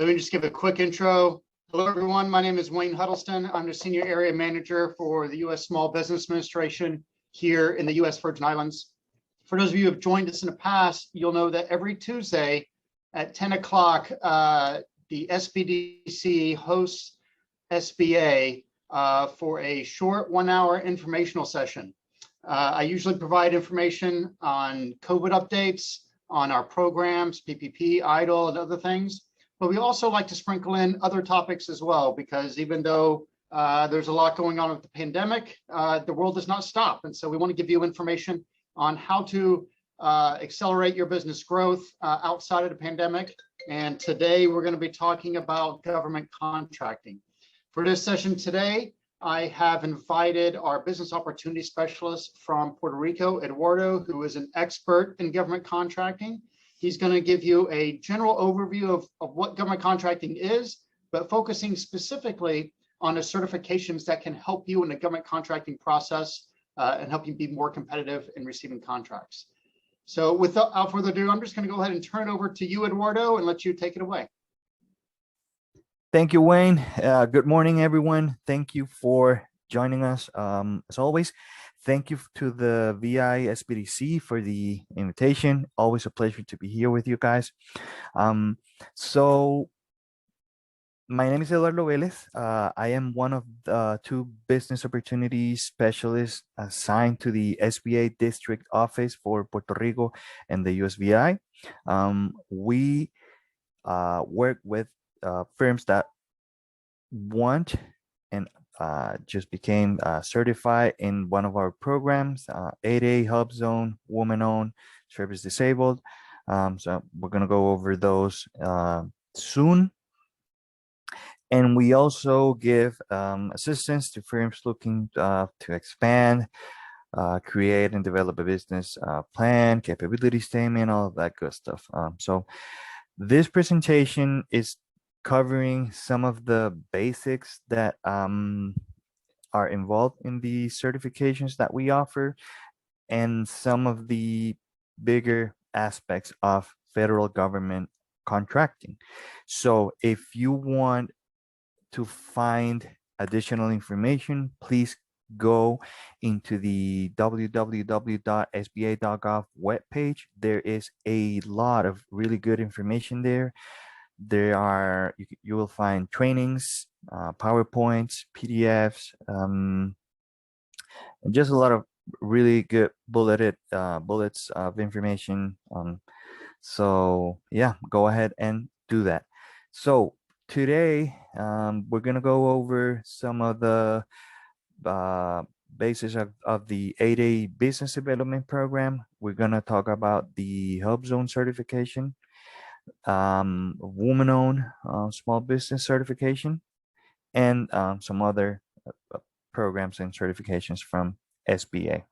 Let me just give a quick intro. Hello, everyone. My name is Wayne Huddleston. I'm the Senior Area Manager for the U.S. Small Business Administration here in the U.S. Virgin Islands. For those of you who have joined us in the past, you'll know that every Tuesday at 10 o'clock, the SBDC hosts Sba for a short 1-hour informational session. I usually provide information on COVID updates, on our programs, PPP, IDLE, and other things. But we also like to sprinkle in other topics as well, because even though there's a lot going on with the pandemic, the world does not stop. And so we want to give you information on how to accelerate your business growth outside of the pandemic. And today we're going to be talking about government contracting. For this session today, I have invited our business opportunity specialist from Puerto Rico, Eduardo, who is an expert in government contracting. He's going to give you a general overview of what government contracting is, but focusing specifically on the certifications that can help you in the government contracting process and help you be more competitive in receiving contracts. So without further ado, I'm just going to go ahead and turn it over to you, Eduardo, and let you take it away. Thank you, Wayne. Good morning, everyone. Thank you for joining us. As always, thank you to the VI SBDC for the invitation. Always a pleasure to be here with you guys. So my name is Eduardo Velez. I am one of the 2 business opportunity specialists assigned to the SBA district office for Puerto Rico and the USVI. We work with firms that want and just became certified in one of our programs, 8A, Hubzone, Woman-Owned, Service Disabled. So we're going to go over those soon. And we also give assistance to firms looking to expand, create and develop a business plan, capability statement, all of that good stuff. So this presentation is covering some of the basics that are involved in the certifications that we offer and some of the bigger aspects of federal government contracting. So if you want to find additional information, please go into the www.sba.gov webpage. There is a lot of really good information there. You will find trainings, PowerPoints, PDFs, and just a lot of really good bullets of information. So yeah, go ahead and do that. So today we're gonna go over some of the basis of the 8A business development program. We're gonna talk about the Hubzone certification, woman-owned small business certification, and some other programs and certifications from Sba.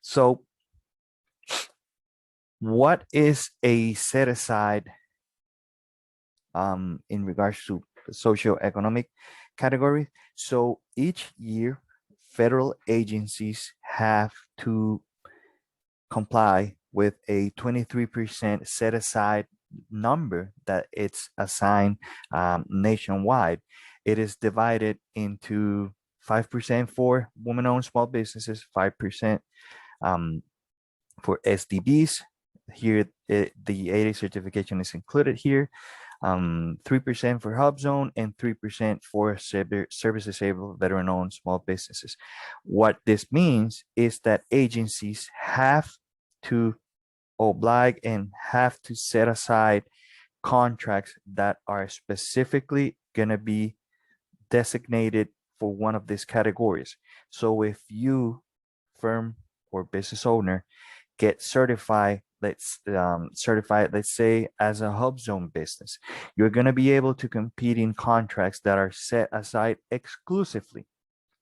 So what is a set-aside in regards to socioeconomic category? So each year, federal agencies have to comply with a 23% set-aside number that it's assigned nationwide. It is divided into 5% for women-owned small businesses, 5% for SDBs. Here, the 8A certification is included here. 3% for Hubzone and 3% for service disabled veteran-owned small businesses. What this means is that agencies have to oblige and have to set aside contracts that are specifically going to be designated for one of these categories. So if you, firm or business owner, get certified, let's say as a Hubzone business, you're going to be able to compete in contracts that are set aside exclusively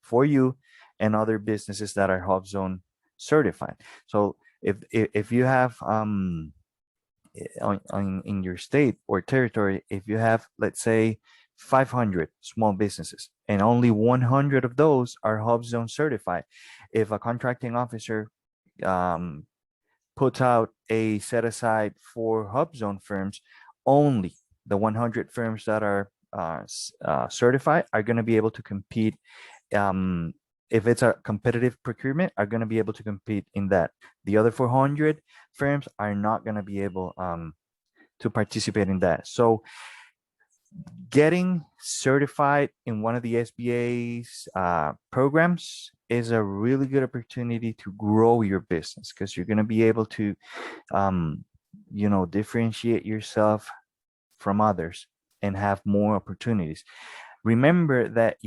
for you and other businesses that are Hubzone certified. So if you have in your state or territory, if you have, let's say, 500 small businesses and only 100 of those are Hubzone certified, if a contracting officer puts out a set aside for Hubzone firms, only the 100 firms that are certified are going to be able to compete. If it's a competitive procurement, are going to be able to compete in that. The other 400 firms are not going to be able to participate in that. So getting certified in one of the SBA's programs is a really good opportunity to grow your business, because you're going to be able to, differentiate yourself from others and have more opportunities. Remember that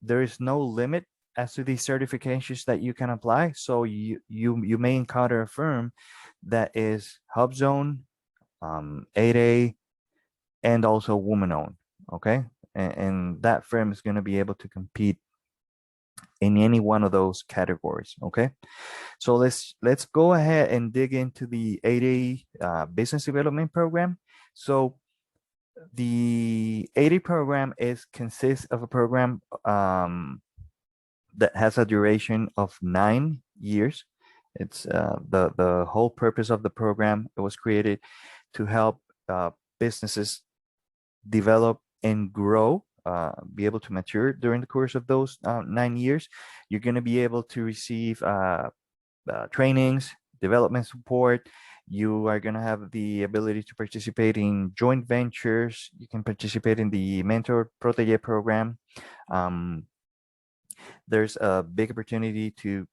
there is no limit as to the certifications that you can apply. So you may encounter a firm that is Hubzone, 8A, and also woman-owned. Okay, and that firm is going to be able to compete in any one of those categories. Okay, so let's go ahead and dig into the 8A business development program. So the 8A program consists of a program that has a duration of 9 years. It's the whole purpose of the program. It was created to help businesses develop and grow, be able to mature during the course of those 9 years. You're going to be able to receive trainings, development support. You are going to have the ability to participate in joint ventures. You can participate in the Mentor Protege program. There's a big opportunity to,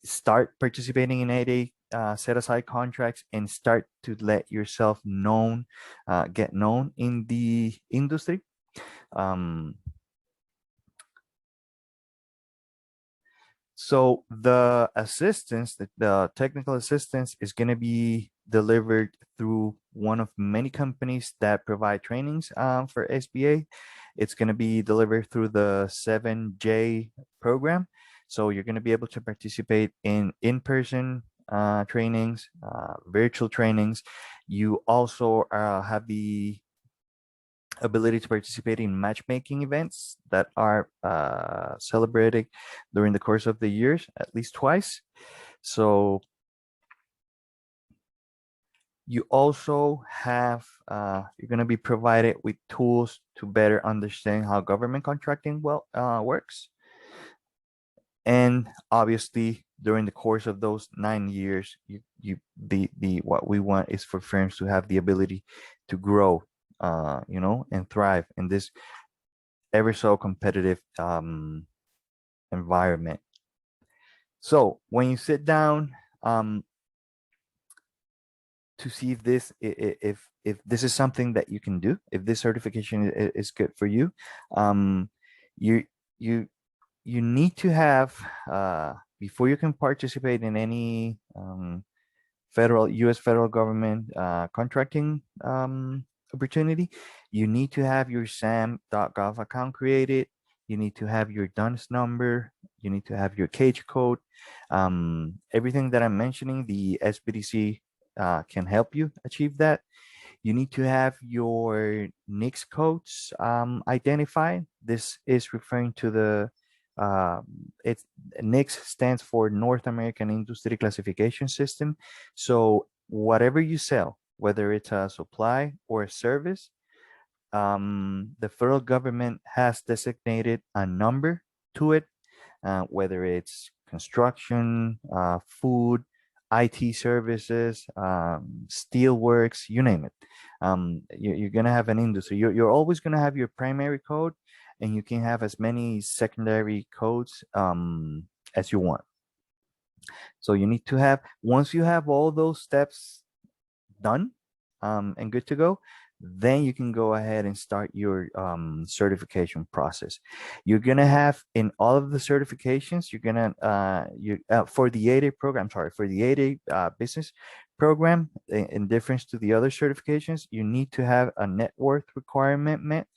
start participating in 8A set aside contracts and start to let yourself get known in the industry. So the assistance, the technical assistance, is going to be delivered through one of many companies that provide trainings for SBA. It's going to be delivered through the 7J program. So you're going to be able to participate in-person trainings, virtual trainings. You also have the ability to participate in matchmaking events that are celebrated during the course of the years, at least twice. So you also have, you're going to be provided with tools to better understand how government contracting works. And obviously, during the course of those 9 years, what we want is for firms to have the ability to grow, and thrive in this ever so competitive environment. So when you sit down to see if this is something that you can do, if this certification is good for you, you need to have, before you can participate in any U.S. federal government contracting opportunity, you need to have your sam.gov account created. You need to have your DUNS number. You need to have your cage code. Everything that I'm mentioning, the SBDC can help you achieve that. You need to have your Nyx codes identified. This is referring to the Nyx stands for North American Industry Classification System. So whatever you sell, whether it's a supply or a service, the federal government has designated a number to it, whether it's construction, food, IT services, steelworks, you name it. You're going to have an industry. You're always going to have your primary code, and you can have as many secondary codes as you want. So you need to have, once you have all those steps done and good to go, then you can go ahead and start your certification process. You're gonna have, in all of the certifications, you're gonna for the 8A program, for the 8A business program, in difference to the other certifications, you need to have a net worth requirement met.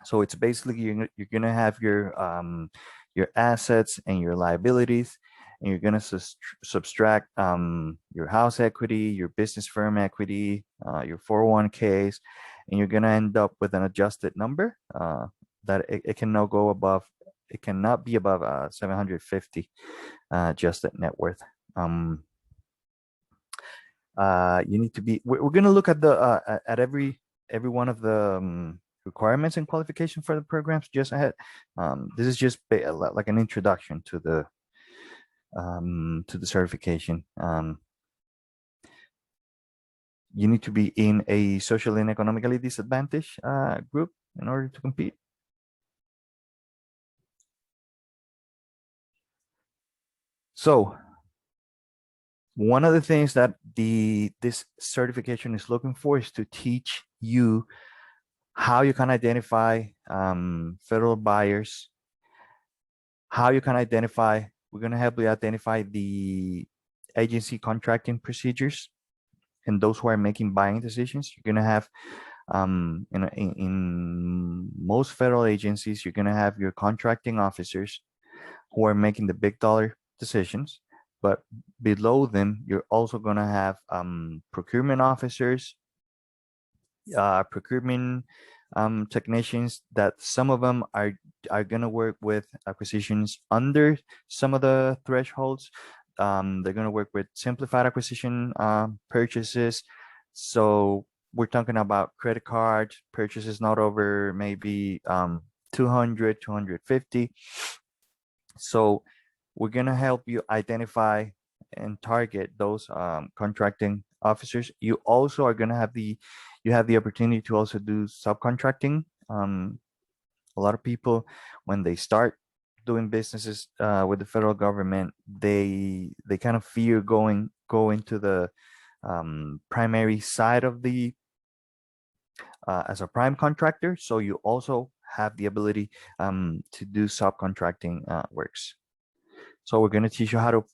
So it's basically you're gonna have your assets and your liabilities, and you're going to subtract your house equity, your business firm equity, your 401ks, and you're going to end up with an adjusted number that it cannot go above, it cannot be above 750 adjusted net worth. You need to be. We're going to look at the at every one of the requirements and qualification for the programs just ahead. This is just like an introduction to the certification. You need to be in a socially and economically disadvantaged group in order to compete. So one of the things that this certification is looking for is to teach you how you can identify federal buyers, how you can identify, we're going to help you identify the agency contracting procedures and those who are making buying decisions. You're going to have, in most federal agencies, you're going to have your contracting officers who are making the big dollar decisions. But below them, you're also going to have procurement officers, procurement technicians, that some of them are going to work with acquisitions under some of the thresholds. They're going to work with simplified acquisition purchases. So we're talking about credit card purchases not over maybe 200, 250. So we're going to help you identify and target those contracting officers. You also are going to have the opportunity to also do subcontracting. A lot of people, when they start doing businesses with the federal government, they kind of fear go into the primary side of the as a prime contractor. So you also have the ability to do subcontracting works. So we're going to teach you how to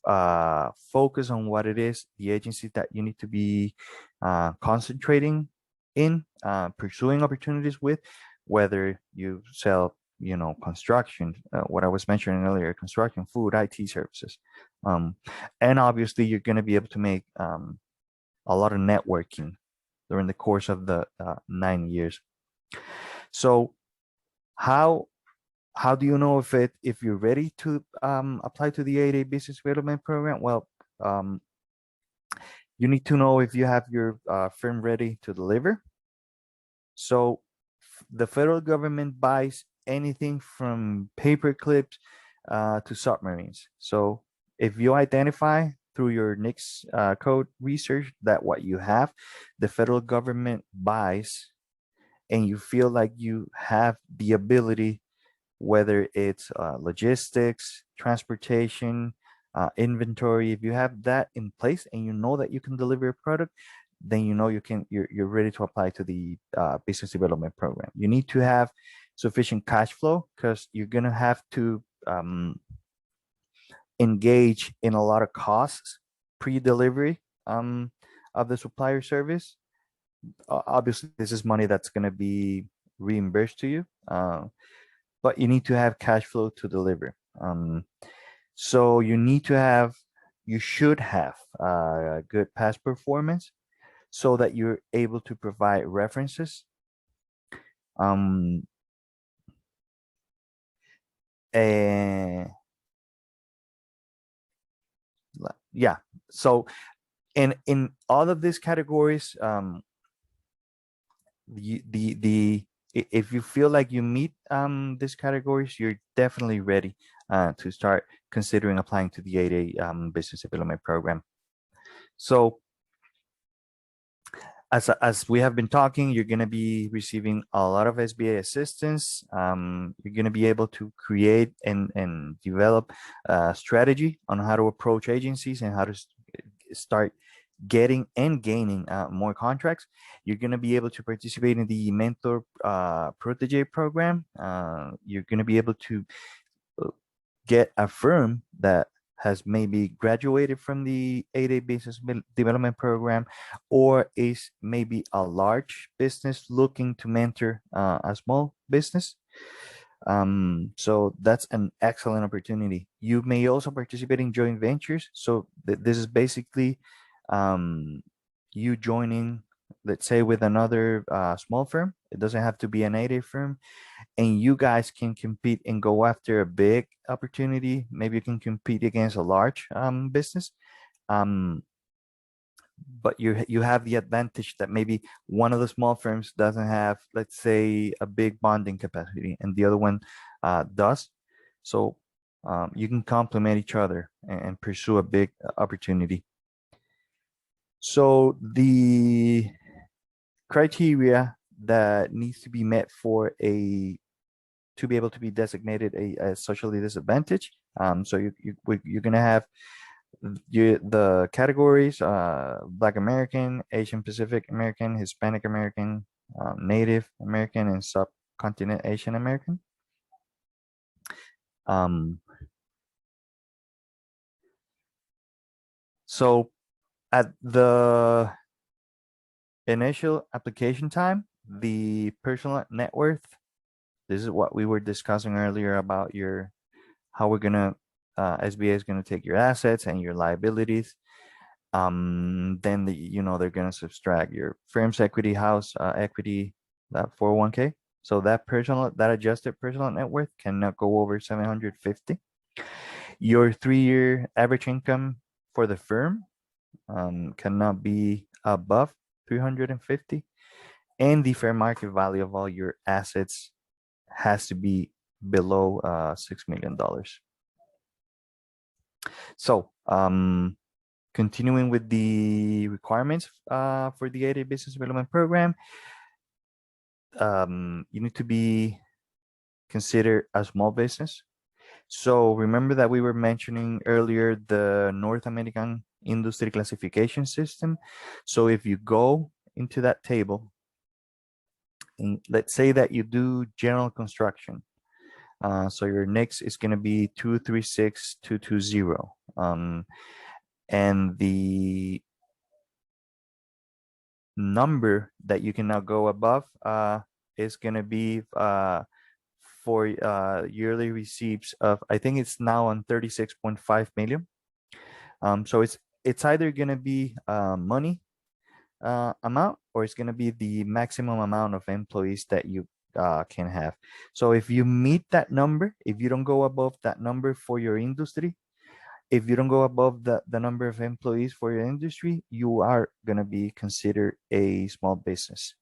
focus on what it is, the agency that you need to be concentrating in, pursuing opportunities with, whether you sell, construction, what I was mentioning earlier, construction, food, IT services. And obviously you're going to be able to make a lot of networking during the course of the 9 years. So how do you know if you're ready to apply to the 8A business development program? Well, you need to know if you have your firm ready to deliver. So the federal government buys anything from paper clips to submarines. So if you identify through your Nyx code research that what you have, the federal government buys, and you feel like you have the ability, whether it's logistics, transportation, inventory, if you have that in place and you know that you can deliver a product, then you're ready to apply to the business development program. You need to have sufficient cash flow because you're going to have to engage in a lot of costs pre-delivery of the supplier service. Obviously, this is money that's going to be reimbursed to you, but you need to have cash flow to deliver. So you should have good past performance so that you're able to provide references. And yeah, so in all of these categories, if you feel like you meet these categories, you're definitely ready to start considering applying to the 8A business development program. So as we have been talking, you're going to be receiving a lot of Sba assistance. You're going to be able to create and develop a strategy on how to approach agencies and how to start getting and gaining more contracts. You're going to be able to participate in the mentor protege program. You're going to be able to get a firm that has maybe graduated from the 8A business development program, or is maybe a large business looking to mentor a small business. So that's an excellent opportunity. You may also participate in joint ventures. So this is basically you joining, let's say, with another small firm. It doesn't have to be an 8A firm, and you guys can compete and go after a big opportunity. Maybe you can compete against a large business. but you have the advantage that maybe one of the small firms doesn't have, let's say, a big bonding capacity, and the other one does. So you can complement each other and pursue a big opportunity. So the criteria that needs to be met for to be able to be designated a socially disadvantaged. So you're gonna have the categories: Black American, Asian Pacific American, Hispanic American, Native American, and Subcontinent Asian American. So at the initial application time, the personal net worth, this is what we were discussing earlier about how we're gonna SBA is gonna take your assets and your liabilities. Then they're gonna subtract your firm's equity, house equity, that 401k. So that adjusted personal net worth cannot go over 750. Your 3-year average income for the firm cannot be above 350, and the fair market value of all your assets has to be below $6 million. So continuing with the requirements for the 8A Business Development Program, you need to be considered a small business. So remember that we were mentioning earlier the North American Industry Classification System. So if you go into that table, and let's say that you do general construction, so your Nyx is going to be 236220, and the number that you can now go above is going to be for yearly receipts of, I think it's now on 36.5 million. So it's either going to be money amount, or it's going to be the maximum amount of employees that you can have. So if you meet that number, if you don't go above that number for your industry, if you don't go above the number of employees for your industry, you are going to be considered a small business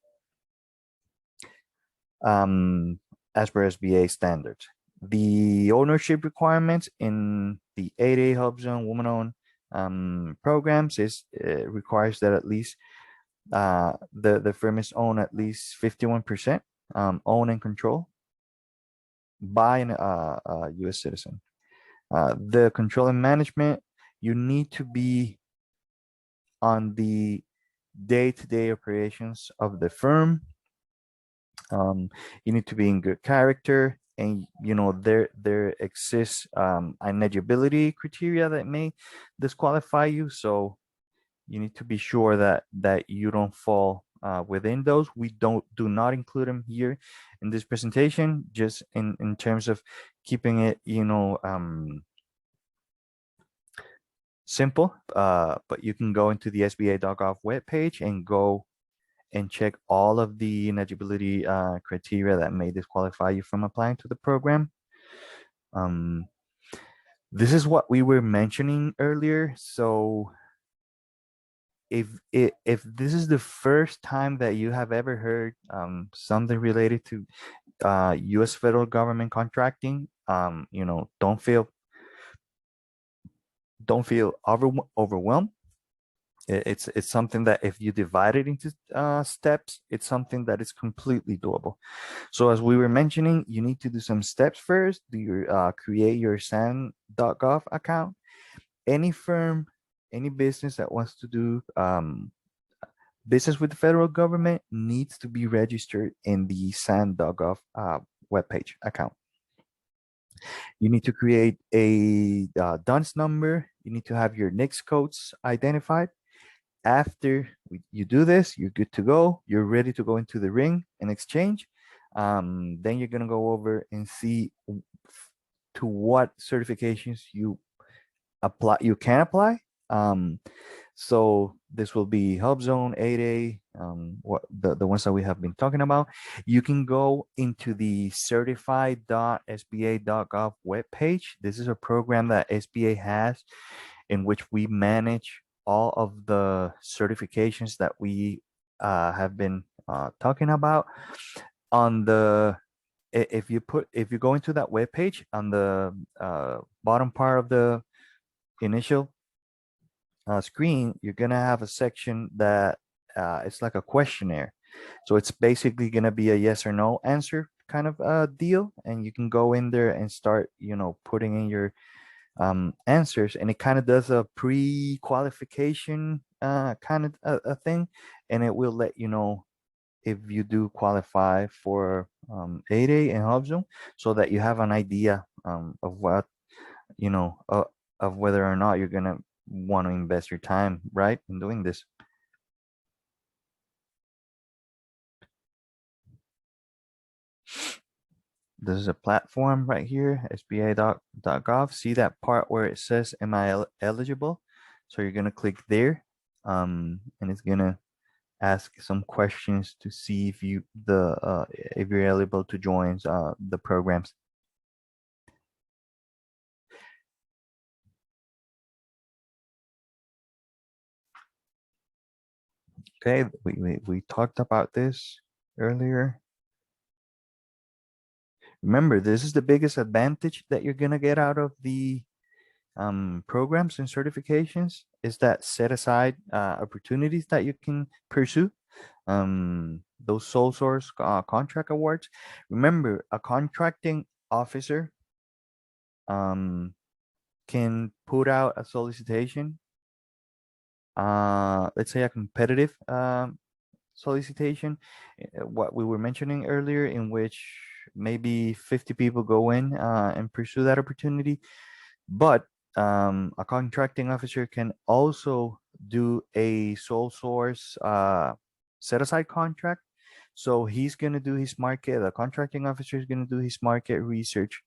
as per SBA standards. The ownership requirements in the 8A Hubzone woman-owned programs requires that at least the firm is owned at least 51% owned and controlled by a U.S. citizen. The control and management, you need to be on the day-to-day operations of the firm. You need to be in good character, and there exists an eligibility criteria that may disqualify you. So you need to be sure that you don't fall within those. We do not include them here in this presentation, just in terms of keeping it simple. But you can go into the sba.gov webpage and go and check all of the eligibility criteria that may disqualify you from applying to the program. This is what we were mentioning earlier. So if this is the first time that you have ever heard something related to U.S. federal government contracting, don't feel overwhelmed. It's something that if you divide it into steps, it's something that is completely doable. So as we were mentioning, you need to do some steps first. Create your SAN.gov account. Any firm, any business that wants to do business with the federal government needs to be registered in the SAN.gov webpage account. You need to create a DUNS number. You need to have your Nyx codes identified. After you do this, you're good to go. You're ready to go into the ring and exchange. Then you're going to go over and see to what certifications you can apply. So this will be Hubzone, 8A, the ones that we have been talking about. You can go into the certified.sba.gov webpage. This is a program that SBA has in which we manage all of the certifications that we have been talking about. On the if you go into that web page on the bottom part of the initial screen, you're gonna have a section that it's like a questionnaire. So it's basically gonna be a yes or no answer kind of deal, and you can go in there and start, putting in your answers, and it kind of does a pre-qualification kind of a thing, and it will let you know if you do qualify for 8A and Hubzone, so that you have an idea of what you know of whether or not you're gonna want to invest your time right in doing this. This is a platform right here, sba.gov. See that part where it says, am I eligible? So you're gonna click there, and it's gonna ask some questions to see if if you're eligible to join the programs. Okay, we talked about this earlier. Remember, this is the biggest advantage that you're gonna get out of the programs and certifications, is that set aside opportunities that you can pursue. Those sole source contract awards. Remember, a contracting officer can put out a solicitation, let's say a competitive solicitation, what we were mentioning earlier, in which maybe 50 people go in and pursue that opportunity. But a contracting officer can also do a sole source set aside contract. So he's going to do his market, the contracting officer is going to do his market research.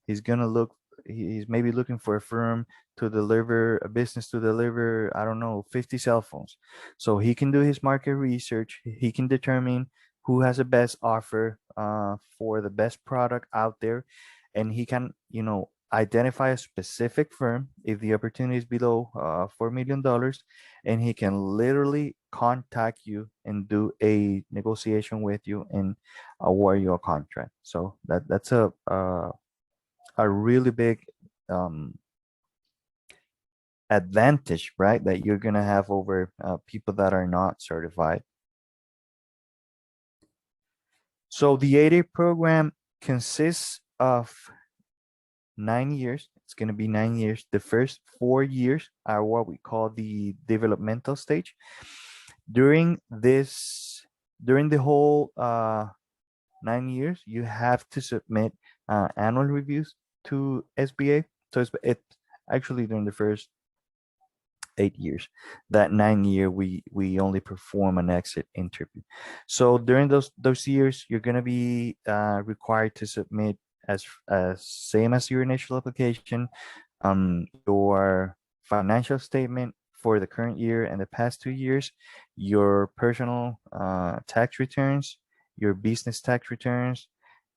He's going to look, he's maybe looking for a firm to deliver, a business to deliver, I don't know, 50 cell phones. So he can do his market research. He can determine who has the best offer for the best product out there. And he can, identify a specific firm if the opportunity is below $4 million, and he can literally contact you and do a negotiation with you and award you a contract. So that's a really big advantage, right, that you're gonna have over people that are not certified. So the 8A program consists of 9 years. It's going to be 9 years. The first 4 years are what we call the developmental stage. During the whole 9 years, you have to submit annual reviews to SBA. So it's actually during the first 8 years. That 9 year, we only perform an exit interview. So during those years, you're going to be required to submit as same as your initial application, your financial statement for the current year and the past 2 years, your personal tax returns, your business tax returns,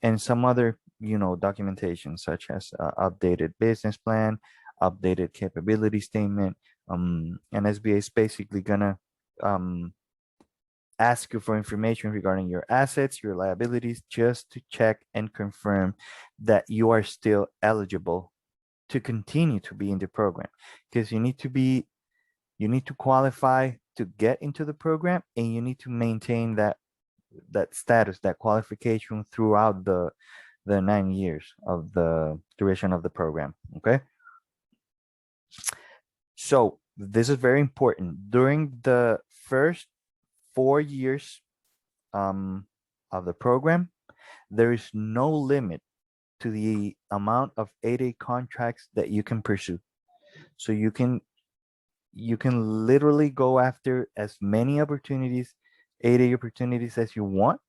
and some other documentation, such as updated business plan, updated capability statement. And SBA is basically gonna ask you for information regarding your assets, your liabilities, just to check and confirm that you are still eligible to continue to be in the program, because you need to qualify to get into the program, and you need to maintain that status, that qualification throughout the 9 years of the duration of the program. Okay, so this is very important. During the first 4 years of the program, there is no limit to the amount of 8A contracts that you can pursue. So you can literally go after as many opportunities, 8A opportunities, as you want.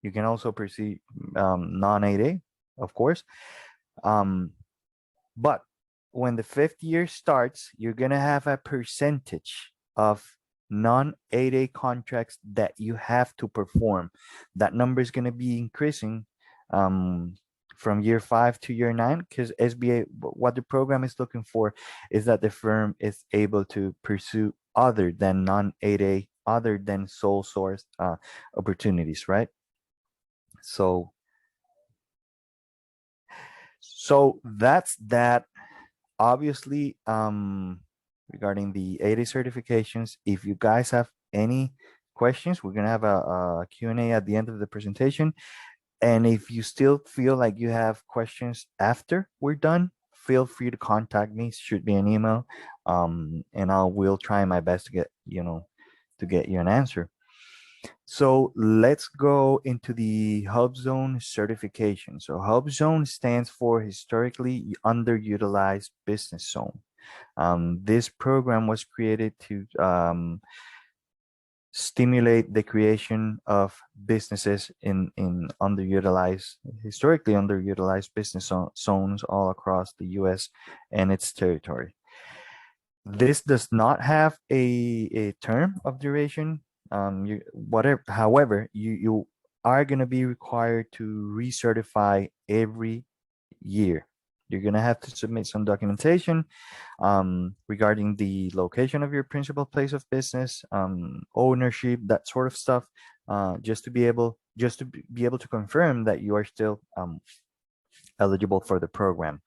You can also pursue non-8A, of course. But when the 5th year starts, you're gonna have a percentage of non-8A contracts that you have to perform. That number is going to be increasing from year 5 to year 9, because SBA, what the program is looking for is that the firm is able to pursue other than non-8A, other than sole source opportunities, right? So that's that. Obviously, regarding the 8A certifications, if you guys have any questions, we're gonna have a Q&A at the end of the presentation. And if you still feel like you have questions after we're done, feel free to contact me, shoot me an email, and I will try my best to get you an answer. So let's go into the Hubzone certification. So Hubzone stands for Historically Underutilized Business Zone. This program was created to stimulate the creation of businesses in historically underutilized business zones all across the U.S. and its territory. This does not have a term of duration. However, you are going to be required to recertify every year. You're going to have to submit some documentation regarding the location of your principal place of business, ownership, that sort of stuff, just to be able to confirm that you are still eligible for the program.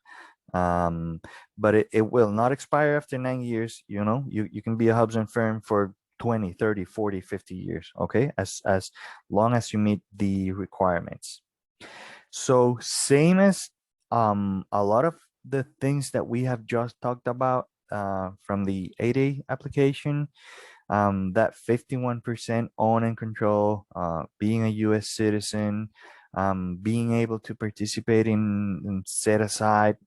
But it will not expire after 9 years. You can be a Hubzone firm for 20, 30, 40, 50 years, okay, as long as you meet the requirements. So same as a lot of the things that we have just talked about from the 8A application, that 51% own and control, being a U.S. citizen, being able to participate in set aside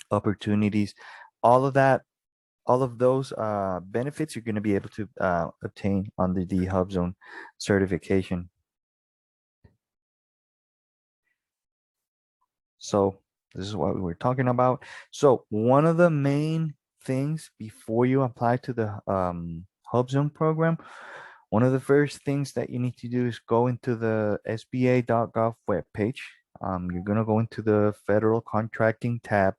opportunities, all of those benefits you're going to be able to obtain under the Hubzone certification. So this is what we were talking about. So one of the main things before you apply to the Hubzone program, one of the first things that you need to do is go into the sba.gov webpage. You're going to go into the Federal Contracting tab.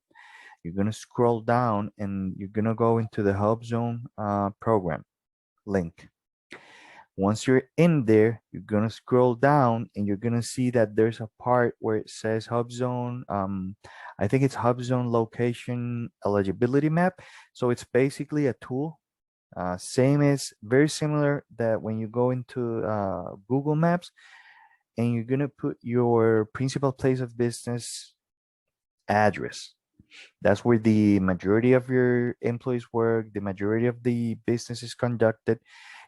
You're going to scroll down and you're going to go into the Hubzone program link. Once you're in there, you're going to scroll down and you're going to see that there's a part where it says Hubzone. I think it's Hubzone Location Eligibility Map. So it's basically a tool. Very similar that when you go into Google Maps and you're going to put your principal place of business address. That's where the majority of your employees work, the majority of the business is conducted.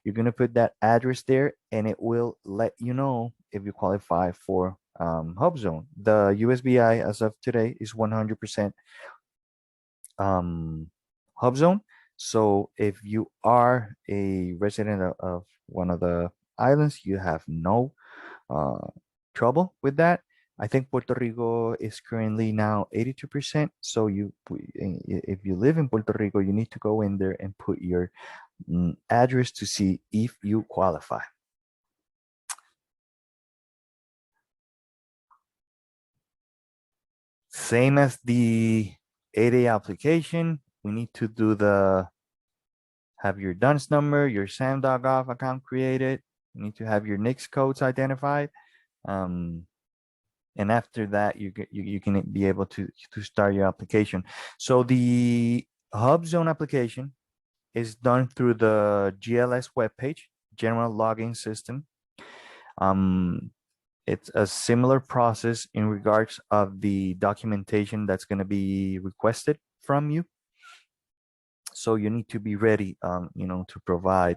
You're going to put that address there and it will let you know if you qualify for Hubzone. The USBI as of today is 100% Hubzone. So if you are a resident of one of the islands, you have no trouble with that. I think Puerto Rico is currently now 82%. So if you live in Puerto Rico, you need to go in there and put your address to see if you qualify. Same as the 8A application, we need to have your DUNS number, your SAM.gov account created. You need to have your Nyx codes identified. And after that, you can be able to start your application. So the Hubzone application is done through the GLS webpage, General Login System. It's a similar process in regards of the documentation that's going to be requested from you. So you need to be ready, to provide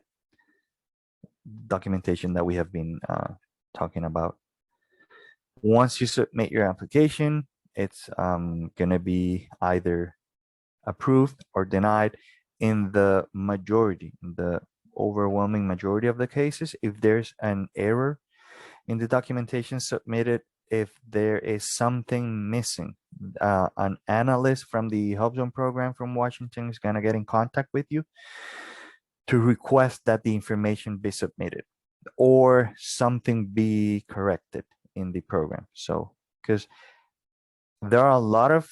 documentation that we have been talking about. Once you submit your application, it's going to be either approved or denied in the overwhelming majority of the cases. If there's an error in the documentation submitted, if there is something missing, an analyst from the Hubzone program from Washington is going to get in contact with you to request that the information be submitted or something be corrected in the program. So because there are a lot of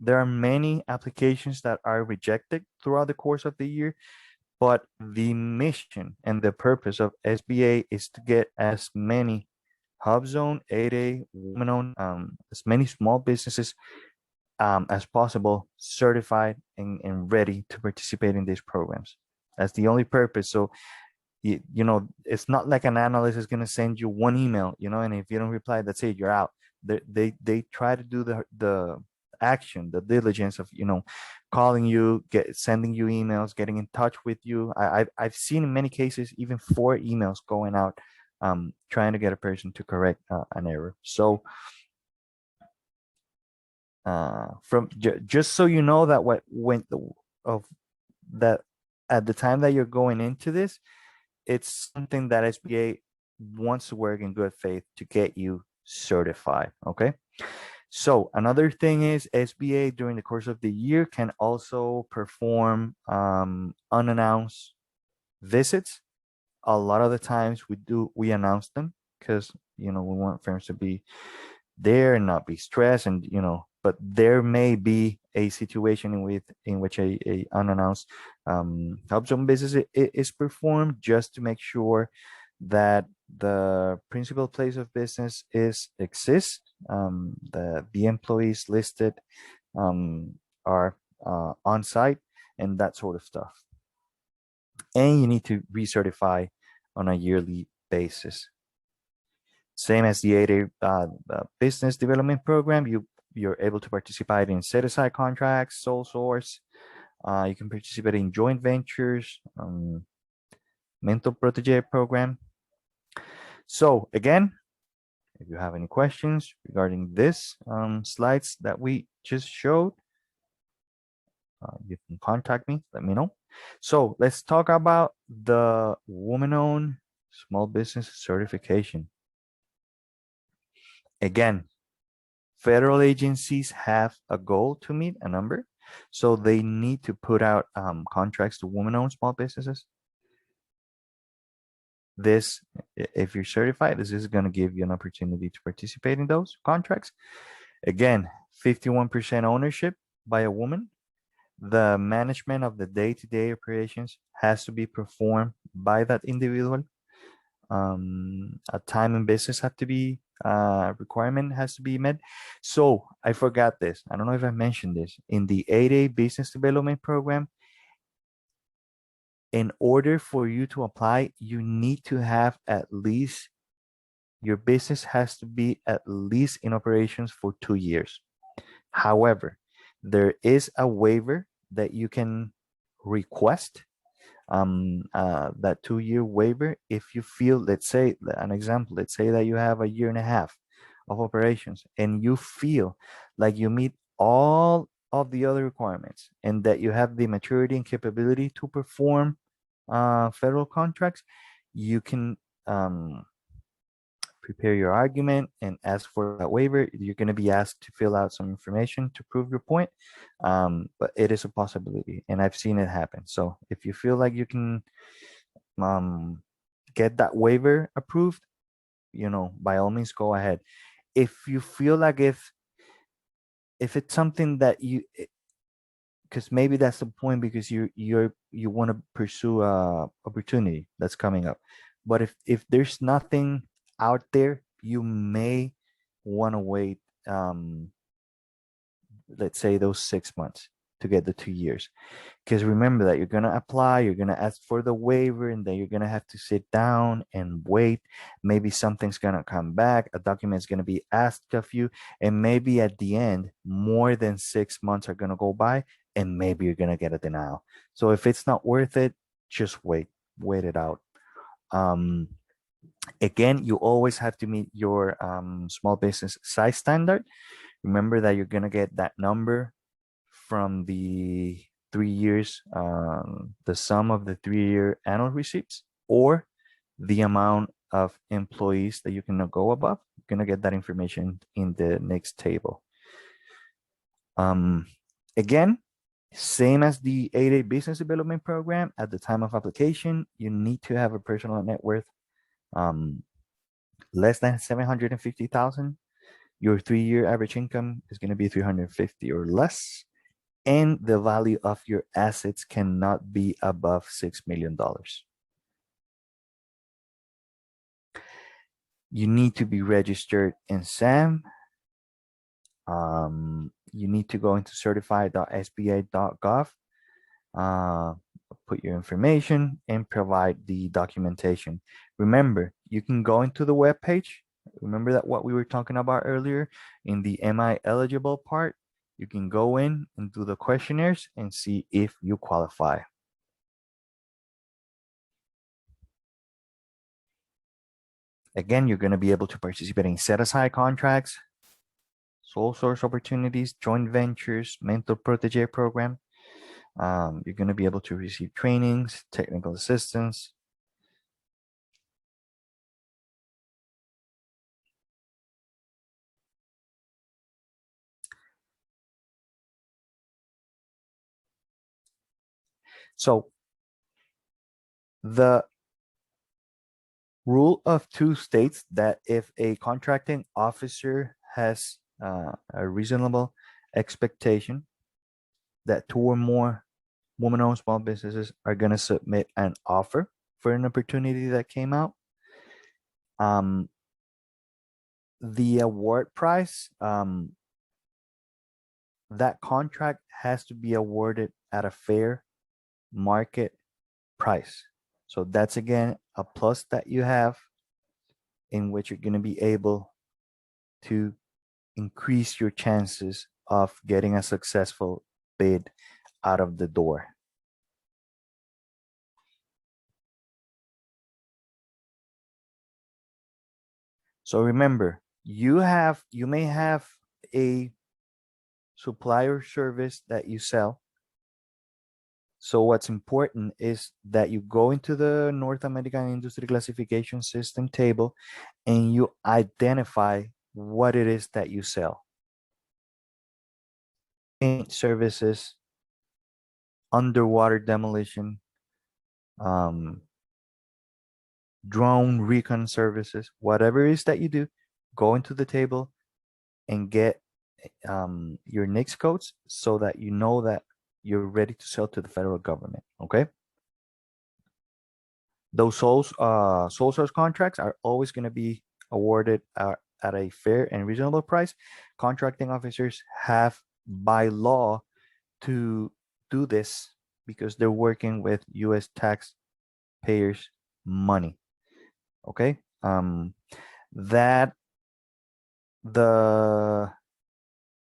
there are many applications that are rejected throughout the course of the year, but the mission and the purpose of SBA is to get as many Hubzone, 8A, women-owned, as many small businesses as possible certified and ready to participate in these programs. That's the only purpose. So you know, it's not like an analyst is going to send you one email, you know, and if you don't reply, that's it, you're out. They try to do the action, the diligence of, you know, calling you, sending you emails, getting in touch with you. I've seen in many cases even 4 emails going out, trying to get a person to correct an error. So just so you know that that at the time that you're going into this, it's something that SBA wants to work in good faith to get you certified. Okay. So another thing is SBA during the course of the year can also perform unannounced visits. A lot of the times we announce them because, you know, we want firms to be there and not be stressed, and, you know, but there may be a situation in which a unannounced Hubzone business is performed, just to make sure that the principal place of business exists, the employees listed are on site, and that sort of stuff. And you need to recertify on a yearly basis. Same as the 8A business development program, you're able to participate in set-aside contracts, sole source. You can participate in joint ventures, mentor protege program. So again, if you have any questions regarding this slides that we just showed, you can contact me, let me know. So let's talk about the woman-owned small business certification. Again, federal agencies have a goal to meet, a number, so they need to put out contracts to women-owned small businesses. This, if you're certified, this is going to give you an opportunity to participate in those contracts. Again, 51% ownership by a woman. The management of the day-to-day operations has to be performed by that individual. A time and business have to be requirement has to be met. So I forgot this. I don't know if I mentioned this. In the 8A business development program, in order for you to apply, you need to have at least, your business has to be at least in operations for 2 years. However, there is a waiver that you can request, that 2-year waiver, if you feel, let's say, an example, let's say that you have a 1.5 years of operations and you feel like you meet all of the other requirements and that you have the maturity and capability to perform federal contracts, you can prepare your argument and ask for that waiver. You're going to be asked to fill out some information to prove your point, but it is a possibility, and I've seen it happen. So if you feel like you can get that waiver approved, you know, by all means, go ahead. If you feel like if it's something that you, because maybe that's the point, because you want to pursue a opportunity that's coming up, but if there's nothing out there, you may want to wait, let's say those 6 months to get the 2 years, because remember that you're going to apply, you're going to ask for the waiver, and then you're going to have to sit down and wait. Maybe something's going to come back, a document's going to be asked of you, and maybe at the end more than 6 months are going to go by, and maybe you're going to get a denial. So if it's not worth it, just wait it out. Again, you always have to meet your small business size standard. Remember that you're going to get that number from the 3 years, the sum of the 3-year annual receipts, or the amount of employees that you can go above. You're going to get that information in the next table. Again, same as the 8A business development program, at the time of application, you need to have a personal net worth less than 750,000, your 3-year average income is going to be 350 or less, and the value of your assets cannot be above $6 million. You need to be registered in SAM. You need to go into certified.sba.gov, put your information, and provide the documentation. Remember, you can go into the web page. Remember that what we were talking about earlier in the am I eligible part? You can go in and do the questionnaires and see if you qualify. Again, you're going to be able to participate in set-aside contracts, sole source opportunities, joint ventures, mentor protege program. You're going to be able to receive trainings, technical assistance. So the rule of two states that if a contracting officer has a reasonable expectation that two or more woman-owned small businesses are going to submit an offer for an opportunity that came out, the award price, that contract has to be awarded at a fair market price. So that's again a plus that you have, in which you're going to be able to increase your chances of getting a successful bid out of the door. So remember, you may have a supplier service that you sell. So what's important is that you go into the North American Industry Classification System table and you identify what it is that you sell. Paint services, underwater demolition, drone recon services, whatever it is that you do, go into the table and get your Nyx codes so that you know that you're ready to sell to the federal government. Okay. Those sole source contracts are always going to be awarded at a fair and reasonable price. Contracting officers have by law to do this because they're working with U.S. taxpayers' money. Okay. That the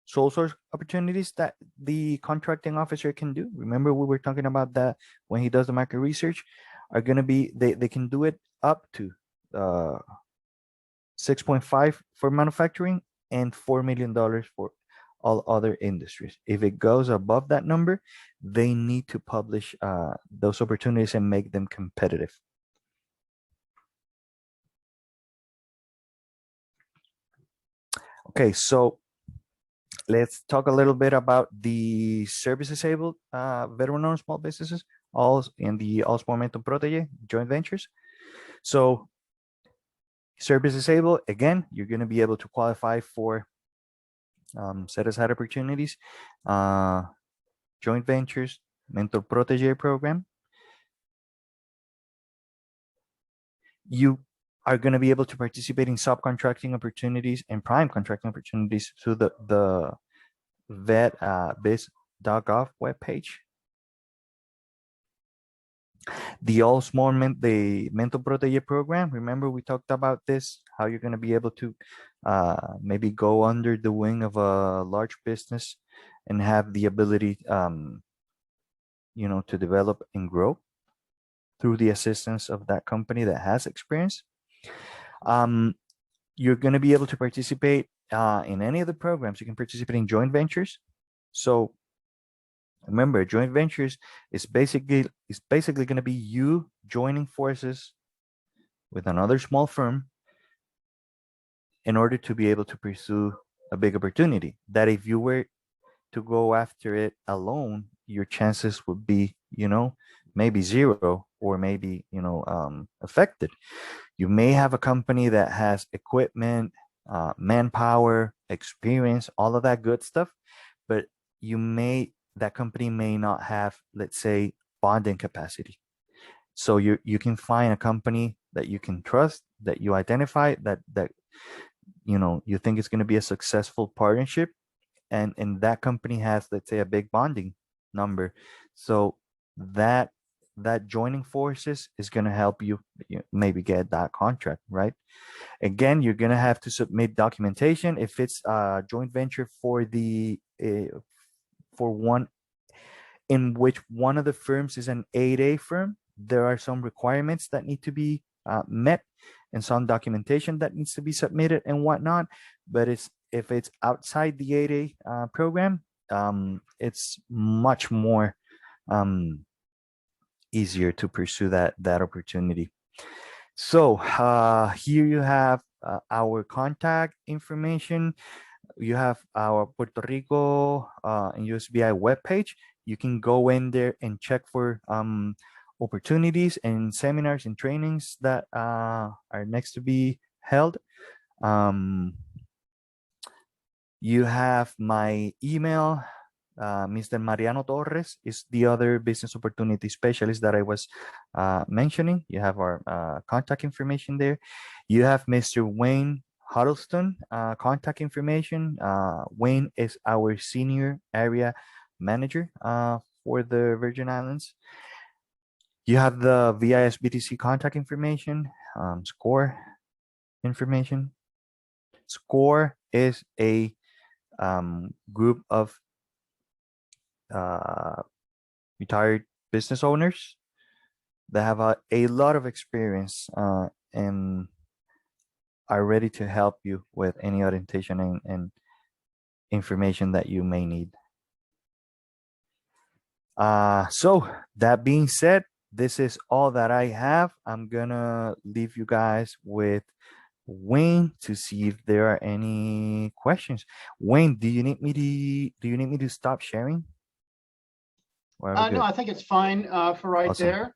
sole source opportunities that the contracting officer can do. Remember, we were talking about that when he does the market research, are going to be, they can do it up to 6.5 for manufacturing and $4 million for all other industries. If it goes above that number, they need to publish those opportunities and make them competitive. Okay, so let's talk a little bit about the service-disabled veteran-owned small businesses, all in the All Small Mentor Protege joint ventures. So service-disabled, again, you're going to be able to qualify for set-aside opportunities, joint ventures, mentor protege program. You are going to be able to participate in subcontracting opportunities and prime contracting opportunities through the vetbiz.gov webpage. The All Small the Mentor Protege program. Remember, we talked about this, how you're going to be able to maybe go under the wing of a large business and have the ability, you know, to develop and grow through the assistance of that company that has experience. You're going to be able to participate in any of the programs. You can participate in joint ventures. So remember, joint ventures is basically going to be you joining forces with another small firm in order to be able to pursue a big opportunity that if you were to go after it alone, your chances would be, you know, maybe zero or maybe, you know, affected. You may have a company that has equipment, manpower, experience, all of that good stuff, but that company may not have, let's say, bonding capacity. So you can find a company that you can trust, that you identify, that you think it's going to be a successful partnership, and that company has, let's say, a big bonding number. So that joining forces is going to help you maybe get that contract, right? Again, you're going to have to submit documentation if it's a joint venture for one in which one of the firms is an 8A firm. There are some requirements that need to be met and some documentation that needs to be submitted and whatnot. But if it's outside the 8A program, it's much more easier to pursue that opportunity. So here you have our contact information. You have our Puerto Rico and USBI webpage. You can go in there and check for opportunities and seminars and trainings that are next to be held. You have my email. Mr. Mariano Torres is the other business opportunity specialist that I was mentioning. You have our contact information there. You have Mr. Wayne Huddleston contact information. Wayne is our senior area manager for the Virgin Islands. You have the VISBTC contact information, SCORE information. SCORE is a group of retired business owners that have a lot of experience and are ready to help you with any orientation and information that you may need. So that being said, this is all that I have. I'm gonna leave you guys with Wayne to see if there are any questions. Wayne, do you need me to stop sharing? No, I think it's fine for right Awesome. there.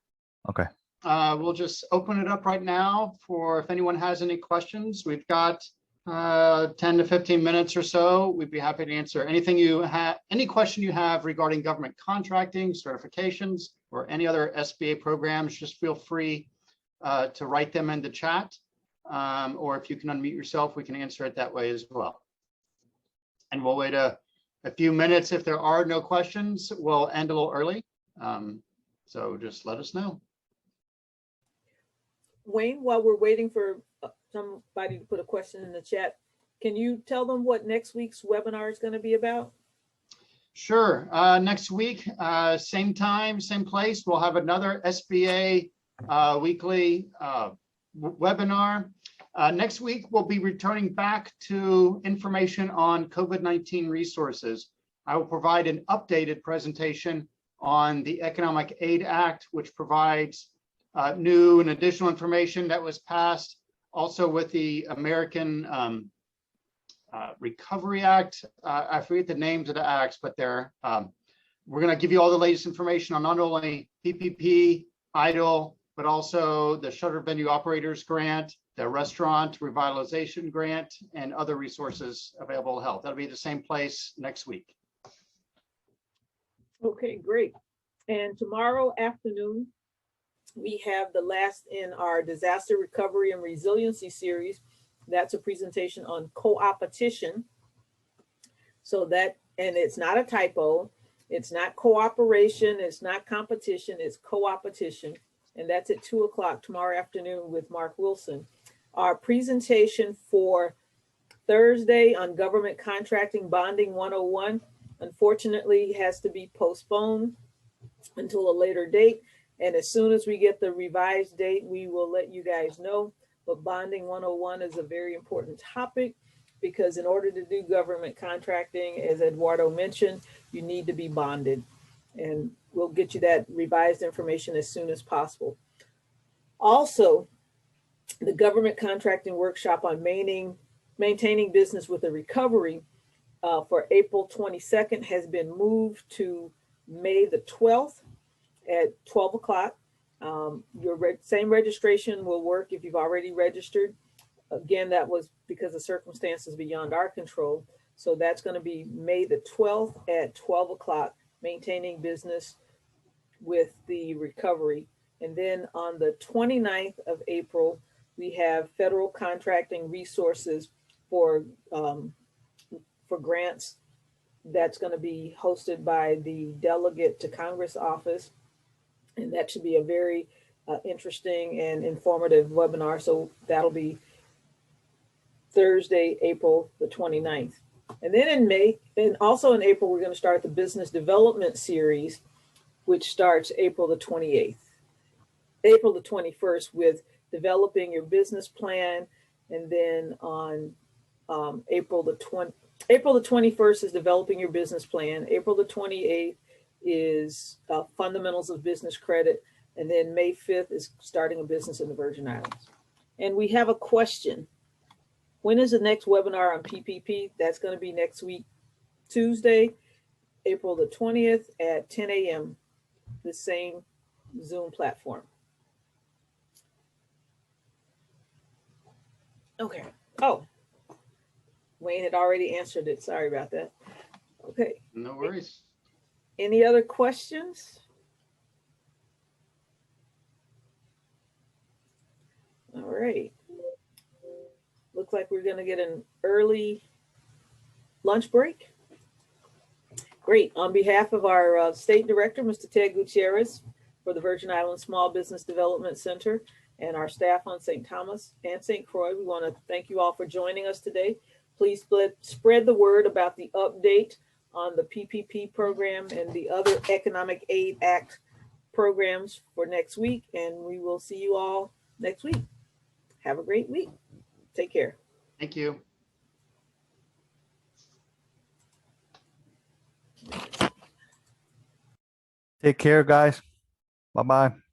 Okay. We'll just open it up right now for if anyone has any questions. We've got 10 to 15 minutes or so. We'd be happy to answer anything you have, any question you have regarding government contracting, certifications, or any other SBA programs. Just feel free to write them in the chat, or if you can unmute yourself, we can answer it that way as well. And we'll wait a few minutes. If there are no questions, we'll end a little early. So just let us know. Wayne, while we're waiting for somebody to put a question in the chat, can you tell them what next week's webinar is going to be about? Sure. Next week, same time, same place, we'll have another SBA weekly webinar. Next week, we'll be returning back to information on COVID-19 resources. I will provide an updated presentation on the Economic Aid Act, which provides new and additional information that was passed, also with the American Recovery Act. I forget the names of the acts, but we're going to give you all the latest information on not only PPP, EIDL, but also the Shutter Venue Operators Grant, the Restaurant Revitalization Grant, and other resources available to help. That'll be the same place next week. Okay, great. And tomorrow afternoon, we have the last in our Disaster Recovery and Resiliency series. That's a presentation on co-opetition. So that, and it's not a typo, it's not cooperation, it's not competition, it's co-opetition. And that's at 2 o'clock tomorrow afternoon with Mark Wilson. Our presentation for Thursday on Government Contracting Bonding 101, unfortunately, has to be postponed until a later date. And as soon as we get the revised date, we will let you guys know. But Bonding 101 is a very important topic because in order to do government contracting, as Eduardo mentioned, you need to be bonded. And we'll get you that revised information as soon as possible. Also, the government contracting workshop on maintaining business with a recovery for April 22nd has been moved to May the 12th at 12 o'clock. Your same registration will work if you've already registered. Again, that was because of circumstances beyond our control. So that's going to be May the 12th at 12 o'clock, maintaining business with the recovery. And then on the 29th of April, we have federal contracting resources for grants. That's going to be hosted by the delegate to Congress office. And that should be a very interesting and informative webinar. So that'll be Thursday, April the 29th. And then in May, and also in April, we're going to start the business development series, which starts April the 28th, April the 21st with developing your business plan. And then on April the 21st is developing your business plan. April the 28th is fundamentals of business credit. And then May 5th is starting a business in the Virgin Islands. And we have a question. When is the next webinar on PPP? That's going to be next week, Tuesday, April the 20th at 10 a.m., the same Zoom platform. Okay. Oh, Wayne had already answered it. Sorry about that. Okay. No worries. Any other questions? All right. Looks like we're going to get an early lunch break. Great. On behalf of our state director, Mr. Ted Gutierrez, for the Virgin Islands Small Business Development Center, and our staff on St. Thomas and St. Croix, we want to thank you all for joining us today. Please spread the word about the update on the PPP program and the other Economic Aid Act programs for next week, and we will see you all next week. Have a great week. Take care. Thank you. Take care, guys. Bye-bye.